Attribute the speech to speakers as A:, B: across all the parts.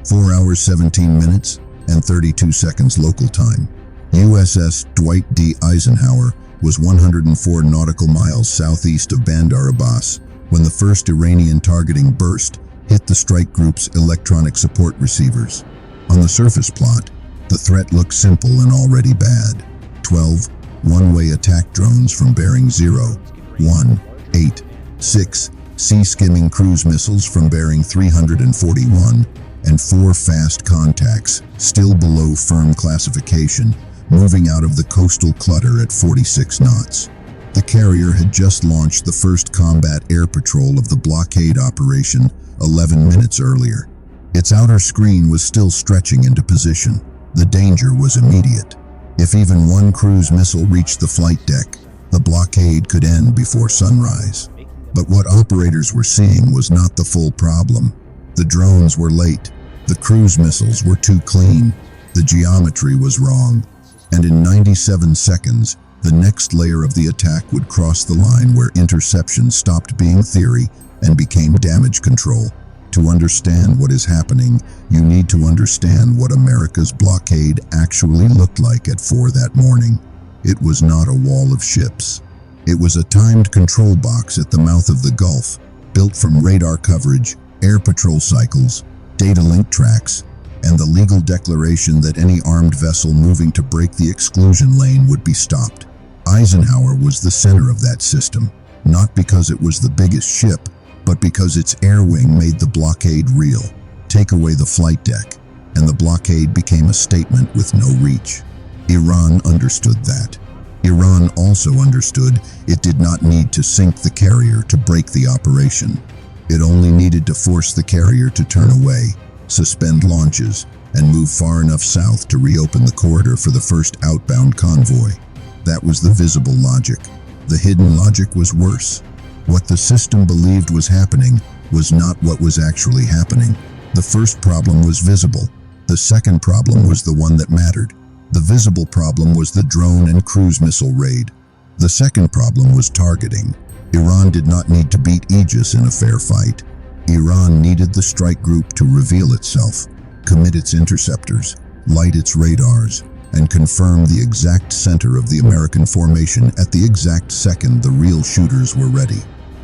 A: 4 hours 17 minutes and 32 seconds local time. USS Dwight D. Eisenhower was 104 nautical miles southeast of Bandar Abbas when the first Iranian targeting burst hit the strike group's electronic support receivers. On the surface plot, the threat looked simple and already bad. 12 one-way attack drones from bearing 0, 1, 8, 6 sea-skimming cruise missiles from bearing 341, and 4 fast contacts, still below firm classification, moving out of the coastal clutter at 46 knots. The carrier had just launched the first combat air patrol of the Blockade operation 11 minutes earlier. Its outer screen was still stretching into position. The danger was immediate. If even one cruise missile reached the flight deck, the blockade could end before sunrise. But what operators were seeing was not the full problem. The drones were late, the cruise missiles were too clean, the geometry was wrong, and in 97 seconds, the next layer of the attack would cross the line where interception stopped being theory and became damage control. To understand what is happening, you need to understand what America's blockade actually looked like at 4 that morning. It was not a wall of ships. It was a timed control box at the mouth of the Gulf, built from radar coverage, air patrol cycles, data link tracks, and the legal declaration that any armed vessel moving to break the exclusion lane would be stopped. Eisenhower was the center of that system, not because it was the biggest ship, but because its air wing made the blockade real. Take away the flight deck, and the blockade became a statement with no reach. Iran understood that. Iran also understood it did not need to sink the carrier to break the operation. It only needed to force the carrier to turn away, suspend launches, and move far enough south to reopen the corridor for the first outbound convoy. That was the visible logic. The hidden logic was worse. What the system believed was happening was not what was actually happening. The first problem was visible. The second problem was the one that mattered. The visible problem was the drone and cruise missile raid. The second problem was targeting. Iran did not need to beat Aegis in a fair fight. Iran needed the strike group to reveal itself, commit its interceptors, light its radars, and confirm the exact center of the American formation at the exact second the real shooters were ready.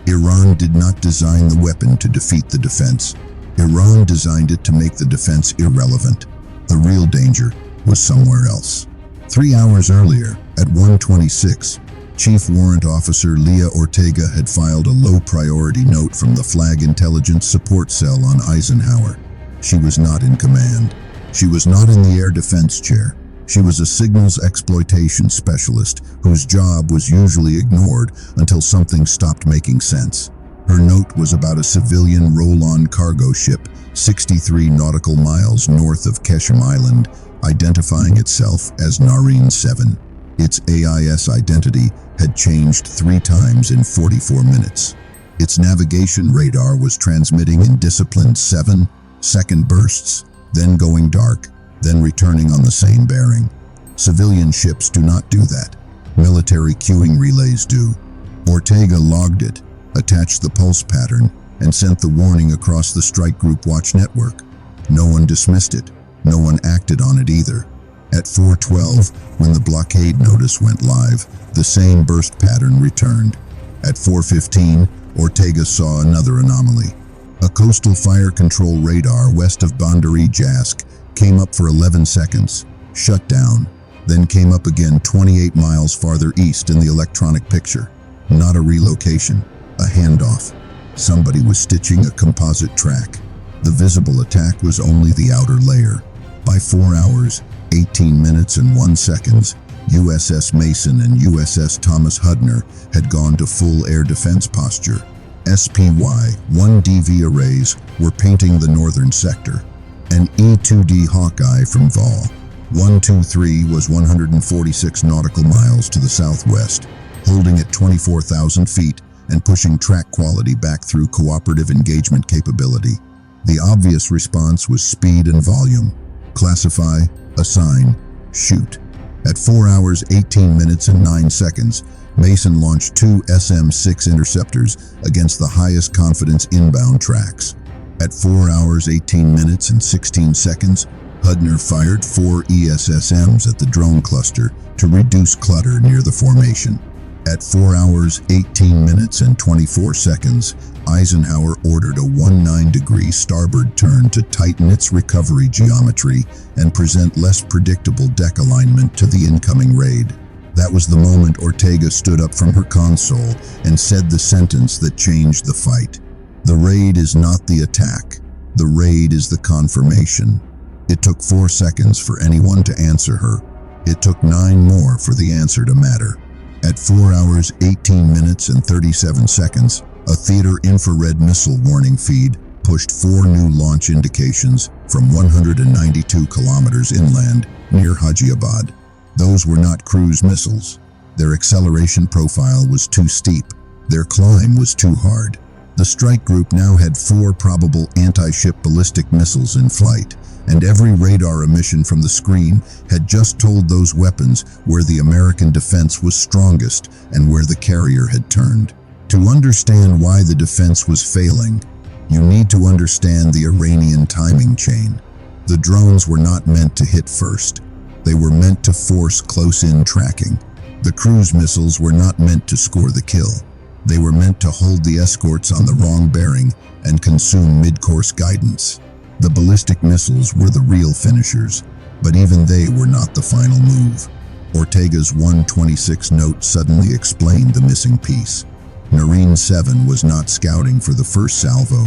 A: Iran did not design the weapon to defeat the defense. Iran designed it to make the defense irrelevant. The real danger was somewhere else. 3 hours earlier, at 1:26, Chief Warrant Officer Leah Ortega had filed a low-priority note from the Flag Intelligence Support Cell on Eisenhower. She was not in command. She was not in the air defense chair. She was a signals exploitation specialist whose job was usually ignored until something stopped making sense. Her note was about a civilian roll-on cargo ship 63 nautical miles north of Keshem Island, identifying itself as Nareen 7. Its AIS identity had changed 3 times in 44 minutes. Its navigation radar was transmitting in disciplined 7-second bursts, then going dark, then returning on the same bearing. Civilian ships do not do that. Military queuing relays do. Ortega logged it, attached the pulse pattern, and sent the warning across the strike group watch network. No one dismissed it. No one acted on it either. At 4:12, when the blockade notice went live, the same burst pattern returned. At 4:15, Ortega saw another anomaly. A coastal fire control radar west of Bandar Jask came up for 11 seconds, shut down, then came up again 28 miles farther east in the electronic picture. Not a relocation, a handoff. Somebody was stitching a composite track. The visible attack was only the outer layer. By 4 hours, 18 minutes and 1 second, USS Mason and USS Thomas Hudner had gone to full air defense posture. SPY-1DV arrays were painting the northern sector. An E-2D Hawkeye from Vol. 123 was 146 nautical miles to the southwest, holding at 24,000 feet and pushing track quality back through cooperative engagement capability. The obvious response was speed and volume. Classify, assign, shoot. At 4 hours, 18 minutes and 9 seconds, Mason launched 2 SM-6 interceptors against the highest confidence inbound tracks. At 4 hours, 18 minutes, and 16 seconds, Hudner fired 4 ESSMs at the drone cluster to reduce clutter near the formation. At 4 hours, 18 minutes, and 24 seconds, Eisenhower ordered a 19-degree starboard turn to tighten its recovery geometry and present less predictable deck alignment to the incoming raid. That was the moment Ortega stood up from her console and said the sentence that changed the fight. "The raid is not the attack. The raid is the confirmation." It took 4 seconds for anyone to answer her. It took 9 more for the answer to matter. At 4 hours, 18 minutes, and 37 seconds, a theater infrared missile warning feed pushed 4 new launch indications from 192 kilometers inland near Hajiabad. Those were not cruise missiles. Their acceleration profile was too steep. Their climb was too hard. The strike group now had 4 probable anti-ship ballistic missiles in flight, and every radar emission from the screen had just told those weapons where the American defense was strongest and where the carrier had turned. To understand why the defense was failing, you need to understand the Iranian timing chain. The drones were not meant to hit first. They were meant to force close-in tracking. The cruise missiles were not meant to score the kill. They were meant to hold the escorts on the wrong bearing and consume mid-course guidance. The ballistic missiles were the real finishers, but even they were not the final move. Ortega's 126 note suddenly explained the missing piece. Marine 7 was not scouting for the first salvo.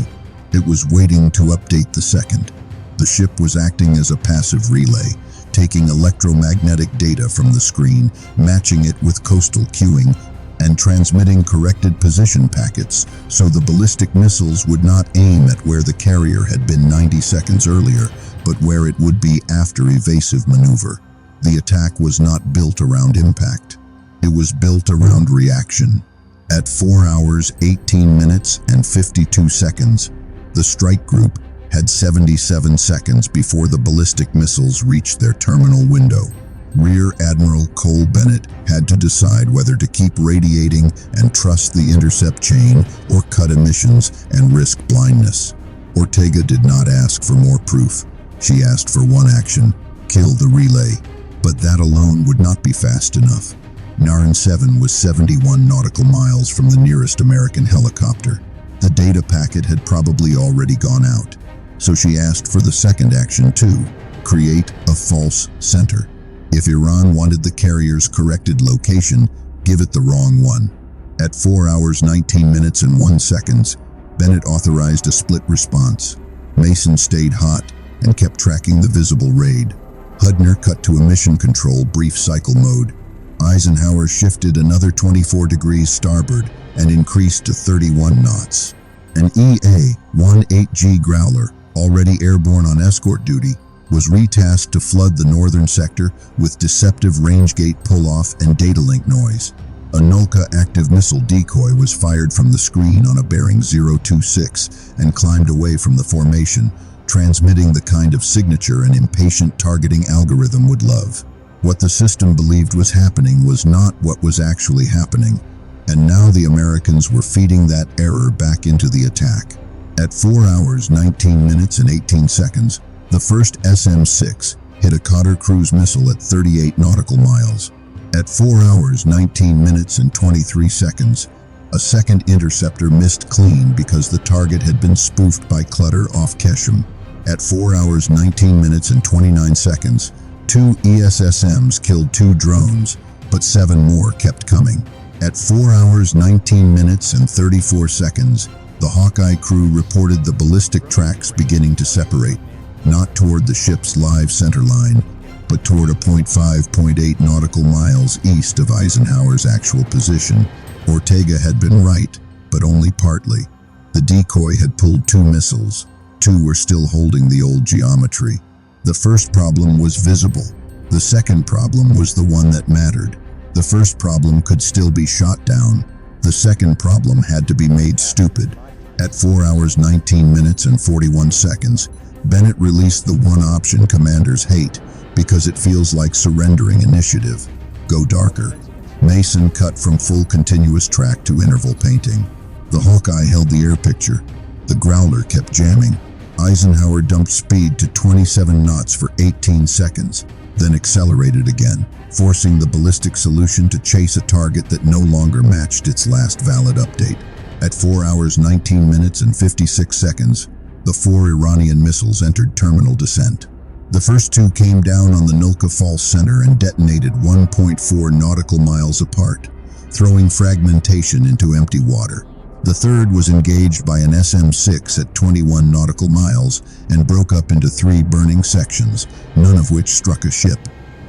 A: It was waiting to update the second. The ship was acting as a passive relay, taking electromagnetic data from the screen, matching it with coastal cueing, and transmitting corrected position packets so the ballistic missiles would not aim at where the carrier had been 90 seconds earlier, but where it would be after evasive maneuver. The attack was not built around impact. It was built around reaction. At 4 hours, 18 minutes, and 52 seconds, the strike group had 77 seconds before the ballistic missiles reached their terminal window. Rear Admiral Cole Bennett had to decide whether to keep radiating and trust the intercept chain or cut emissions and risk blindness. Ortega did not ask for more proof. She asked for one action: kill the relay. But that alone would not be fast enough. Narn 7 was 71 nautical miles from the nearest American helicopter. The data packet had probably already gone out. So she asked for the second action too: create a false center. If Iran wanted the carrier's corrected location, give it the wrong one. At 4 hours, 19 minutes, and 1 second, Bennett authorized a split response. Mason stayed hot and kept tracking the visible raid. Hudner cut to emission control brief cycle mode. Eisenhower shifted another 24 degrees starboard and increased to 31 knots. An EA-18G Growler, already airborne on escort duty, was retasked to flood the northern sector with deceptive range gate pull-off and data link noise. A Nulka active missile decoy was fired from the screen on a bearing 026 and climbed away from the formation, transmitting the kind of signature an impatient targeting algorithm would love. What the system believed was happening was not what was actually happening, and now the Americans were feeding that error back into the attack. At 4 hours, 19 minutes, and 18 seconds, the first SM-6 hit a Qatar cruise missile at 38 nautical miles. At 4 hours, 19 minutes, and 23 seconds, a second interceptor missed clean because the target had been spoofed by clutter off Keshem. At 4 hours, 19 minutes, and 29 seconds, 2 ESSMs killed 2 drones, but 7 more kept coming. At 4 hours, 19 minutes, and 34 seconds, the Hawkeye crew reported the ballistic tracks beginning to separate, not toward the ship's live center line, but toward a 0.8 nautical miles east of Eisenhower's actual position. Ortega had been right, but only partly. The decoy had pulled 2 missiles. 2 were still holding the old geometry. The first problem was visible. The second problem was the one that mattered. The first problem could still be shot down. The second problem had to be made stupid. At 4 hours, 19 minutes, and 41 seconds, Bennett released the one option commanders hate because it feels like surrendering initiative: go darker. Mason cut from full continuous track to interval painting. The Hawkeye held the air picture. The Growler kept jamming. Eisenhower dumped speed to 27 knots for 18 seconds, then accelerated again, forcing the ballistic solution to chase a target that no longer matched its last valid update. At 4 hours 19 minutes and 56 seconds, the 4 Iranian missiles entered terminal descent. The first 2 came down on the Nulka Falls Center and detonated 1.4 nautical miles apart, throwing fragmentation into empty water. The third was engaged by an SM-6 at 21 nautical miles and broke up into 3 burning sections, none of which struck a ship.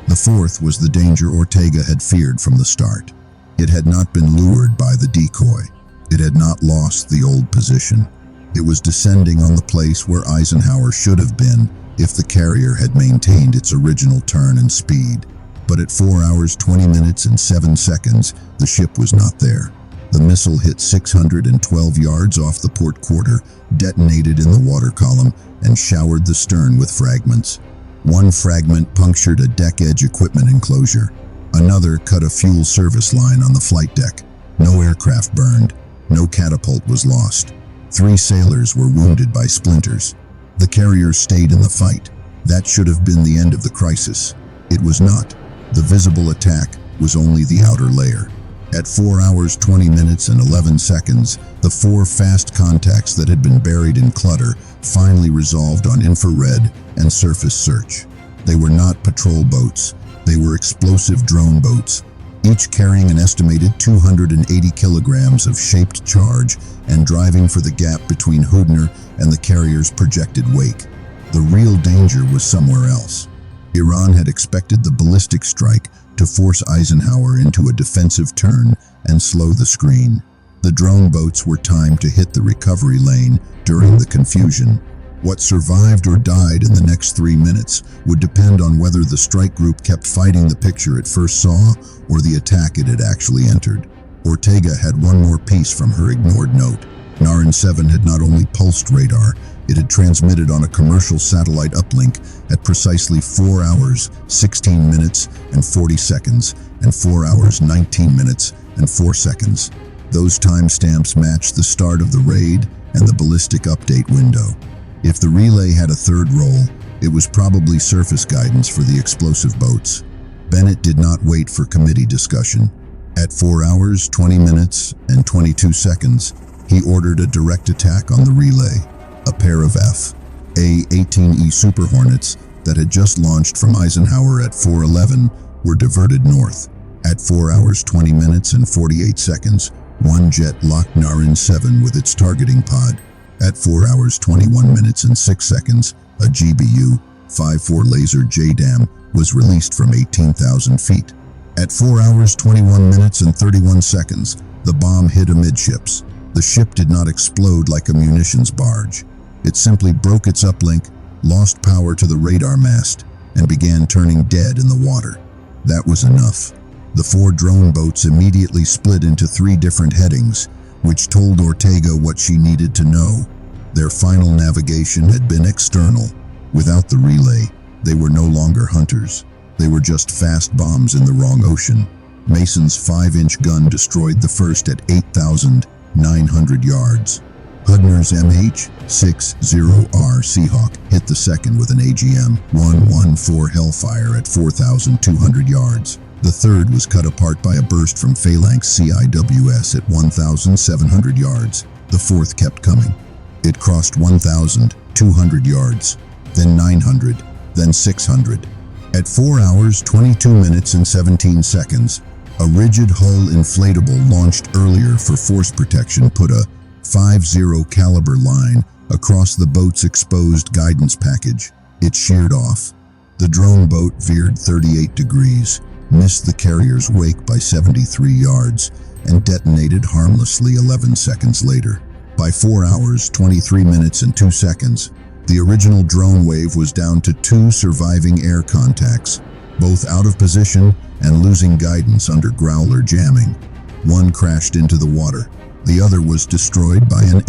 A: The fourth was the danger Ortega had feared from the start. It had not been lured by the decoy. It had not lost the old position. It was descending on the place where Eisenhower should have been if the carrier had maintained its original turn and speed. But at 4 hours 20 minutes and 7 seconds, the ship was not there. The missile hit 612 yards off the port quarter, detonated in the water column, and showered the stern with fragments. One fragment punctured a deck-edge equipment enclosure. Another cut a fuel service line on the flight deck. No aircraft burned. No catapult was lost. 3 sailors were wounded by splinters. The carrier stayed in the fight. That should have been the end of the crisis. It was not. The visible attack was only the outer layer. At 4 hours 20 minutes and 11 seconds, the 4 fast contacts that had been buried in clutter finally resolved on infrared and surface search. They were not patrol boats. They were explosive drone boats, each carrying an estimated 280 kilograms of shaped charge and driving for the gap between Hudner and the carrier's projected wake. The real danger was somewhere else. Iran had expected the ballistic strike to force Eisenhower into a defensive turn and slow the screen. The drone boats were timed to hit the recovery lane during the confusion. What survived or died in the next 3 minutes would depend on whether the strike group kept fighting the picture it first saw or the attack it had actually entered. Ortega had one more piece from her ignored note. Naran 7 had not only pulsed radar, it had transmitted on a commercial satellite uplink at precisely 4 hours, 16 minutes and 40 seconds and 4 hours, 19 minutes and 4 seconds. Those timestamps matched the start of the raid and the ballistic update window. If the relay had a third role, it was probably surface guidance for the explosive boats. Bennett did not wait for committee discussion. At 4 hours, 20 minutes and 22 seconds, he ordered a direct attack on the relay. A pair of F/A-18E Super Hornets that had just launched from Eisenhower at 4:11 were diverted north. At 4 hours 20 minutes and 48 seconds, one jet locked Naran 7 with its targeting pod. At 4 hours 21 minutes and 6 seconds, a GBU-54 laser JDAM was released from 18,000 feet. At 4 hours 21 minutes and 31 seconds, the bomb hit amidships. The ship did not explode like a munitions barge. It simply broke its uplink, lost power to the radar mast, and began turning dead in the water. That was enough. The 4 drone boats immediately split into 3 different headings, which told Ortega what she needed to know. Their final navigation had been external. Without the relay, they were no longer hunters. They were just fast bombs in the wrong ocean. Mason's 5-inch gun destroyed the first at 8,900 yards. Hudner's MH-60R Seahawk hit the second with an AGM-114 Hellfire at 4,200 yards. The third was cut apart by a burst from Phalanx CIWS at 1,700 yards. The fourth kept coming. It crossed 1,200 yards, then 900, then 600. At 4 hours, 22 minutes and 17 seconds, a rigid hull inflatable launched earlier for force protection put a 5-0 caliber line across the boat's exposed guidance package. It sheared off. The drone boat veered 38 degrees, missed the carrier's wake by 73 yards, and detonated harmlessly 11 seconds later. By 4 hours, 23 minutes and 2 seconds, the original drone wave was down to 2 surviving air contacts, both out of position and losing guidance under Growler jamming. One crashed into the water. The other was destroyed by an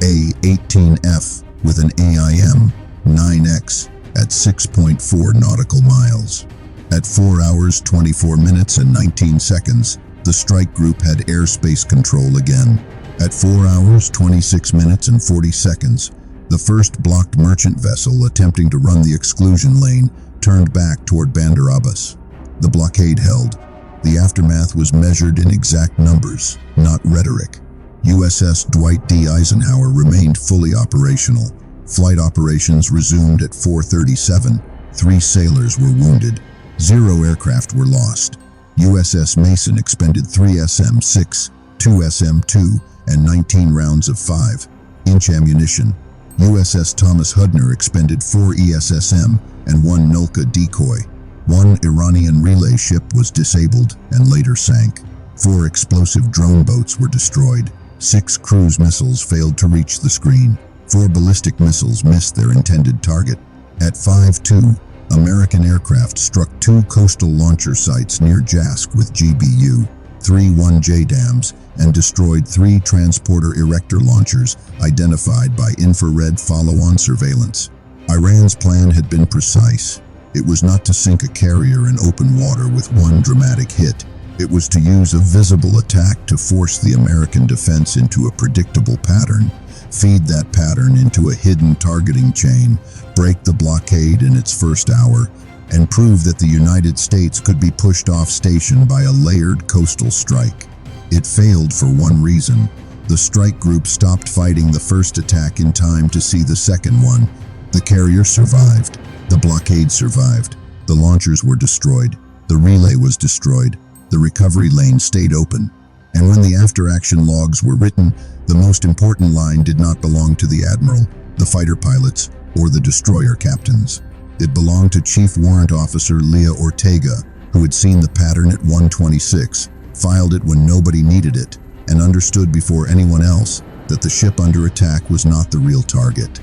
A: F/A-18F with an AIM-9X at 6.4 nautical miles. At 4 hours, 24 minutes and 19 seconds, the strike group had airspace control again. At 4 hours, 26 minutes and 40 seconds, the first blocked merchant vessel attempting to run the exclusion lane turned back toward Bandar Abbas. The blockade held. The aftermath was measured in exact numbers, not rhetoric. USS Dwight D. Eisenhower remained fully operational. Flight operations resumed at 4:37. 3 sailors were wounded. 0 aircraft were lost. USS Mason expended 3 SM-6, 2 SM-2, and 19 rounds of 5-inch ammunition. USS Thomas Hudner expended 4 ESSM and 1 Nulka decoy. 1 Iranian relay ship was disabled and later sank. 4 explosive drone boats were destroyed. 6 cruise missiles failed to reach the screen. 4 ballistic missiles missed their intended target. At 5:02, American aircraft struck 2 coastal launcher sites near Jask with GBU-3 1J and destroyed 3 transporter erector launchers identified by infrared follow-on surveillance. Iran's plan had been precise. It was not to sink a carrier in open water with one dramatic hit. It was to use a visible attack to force the American defense into a predictable pattern, feed that pattern into a hidden targeting chain, break the blockade in its first hour, and prove that the United States could be pushed off station by a layered coastal strike. It failed for one reason. The strike group stopped fighting the first attack in time to see the second one. The carrier survived. The blockade survived. The launchers were destroyed. The relay was destroyed. The recovery lane stayed open. And when the after-action logs were written, the most important line did not belong to the admiral, the fighter pilots, or the destroyer captains. It belonged to Chief Warrant Officer Leah Ortega, who had seen the pattern at 1:26, filed it when nobody needed it, and understood before anyone else that the ship under attack was not the real target.